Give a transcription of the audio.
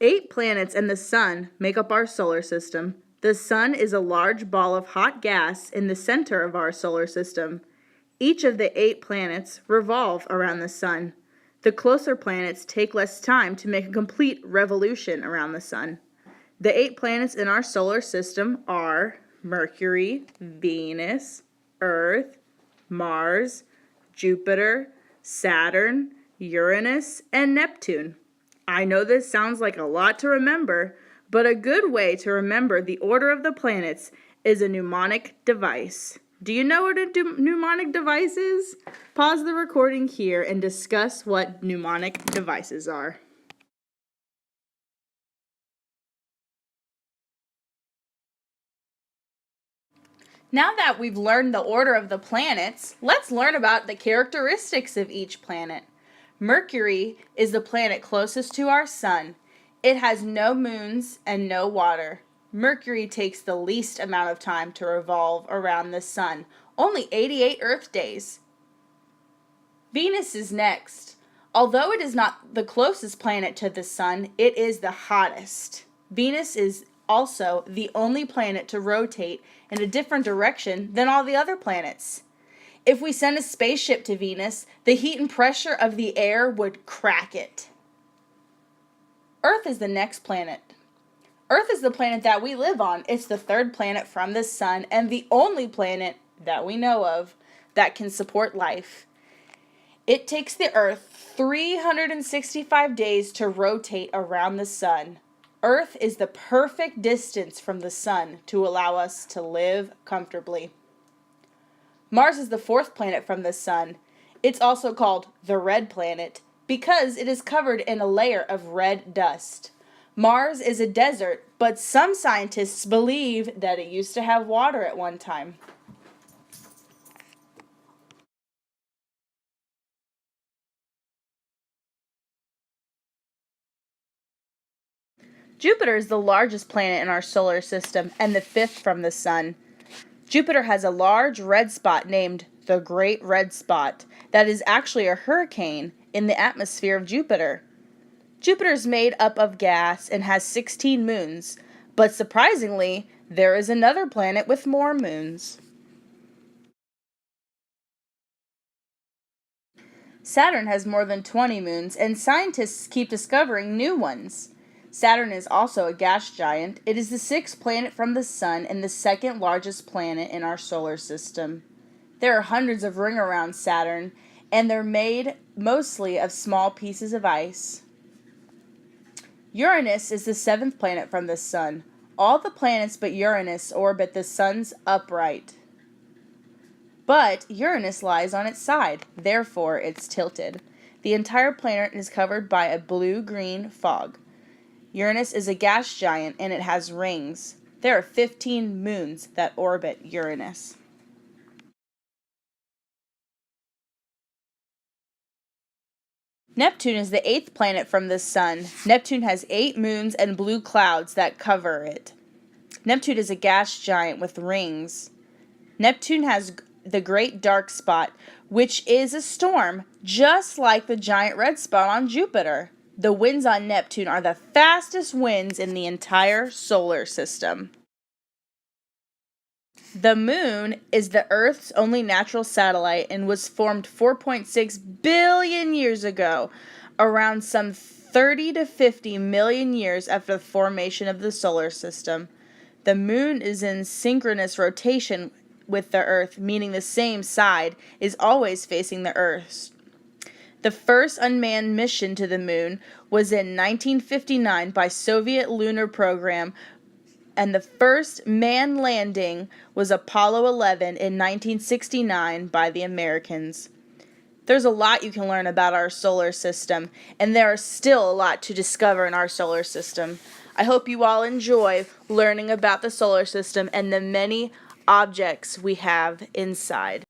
8 planets and the Sun make up our solar system. The Sun is a large ball of hot gas in the center of our solar system. Each of the 8 planets revolve around the Sun. The closer planets take less time to make a complete revolution around the Sun. The 8 planets in our solar system are Mercury, Venus, Earth, Mars, Jupiter, Saturn, Uranus, and Neptune. I know this sounds like a lot to remember, but a good way to remember the order of the planets is a mnemonic device. Do you know what a mnemonic device is? Pause the recording here and discuss what mnemonic devices are. Now that we've learned the order of the planets, let's learn about the characteristics of each planet. Mercury is the planet closest to our Sun. It has no moons and no water. Mercury takes the least amount of time to revolve around the Sun, only 88 Earth days. Venus is next. Although it is not the closest planet to the Sun, it is the hottest. Venus is also the only planet to rotate in a different direction than all the other planets. If we send a spaceship to Venus, the heat and pressure of the air would crack it. Earth is the next planet. Earth is the planet that we live on. It's the 3rd planet from the Sun and the only planet that we know of that can support life. It takes the Earth 365 days to rotate around the Sun. Earth is the perfect distance from the Sun to allow us to live comfortably. Mars is the 4th planet from the Sun. It's also called the red planet because it is covered in a layer of red dust. Mars is a desert, but some scientists believe that it used to have water at one time. Jupiter is the largest planet in our solar system and the 5th from the Sun. Jupiter has a large red spot named the Great Red Spot that is actually a hurricane in the atmosphere of Jupiter. Jupiter is made up of gas and has 16 moons, but surprisingly, there is another planet with more moons. Saturn has more than 20 moons, and scientists keep discovering new ones. Saturn is also a gas giant. It is the 6th planet from the Sun and the 2nd largest planet in our solar system. There are hundreds of rings around Saturn, and they're made mostly of small pieces of ice. Uranus is the 7th planet from the Sun. All the planets but Uranus orbit the Sun's upright. But Uranus lies on its side, therefore it's tilted. The entire planet is covered by a blue-green fog. Uranus is a gas giant and it has rings. There are 15 moons that orbit Uranus. Neptune is the 8th planet from the Sun. Neptune has 8 moons and blue clouds that cover it. Neptune is a gas giant with rings. Neptune has the Great Dark Spot, which is a storm, just like the giant red spot on Jupiter. The winds on Neptune are the fastest winds in the entire solar system. The Moon is the Earth's only natural satellite and was formed 4.6 billion years ago, around some 30 to 50 million years after the formation of the solar system. The Moon is in synchronous rotation with the Earth, meaning the same side is always facing the Earth. The first unmanned mission to the Moon was in 1959 by Soviet lunar program, and the first manned landing was Apollo 11 in 1969 by the Americans. There's a lot you can learn about our solar system, and there are still a lot to discover in our solar system. I hope you all enjoy learning about the solar system and the many objects we have inside.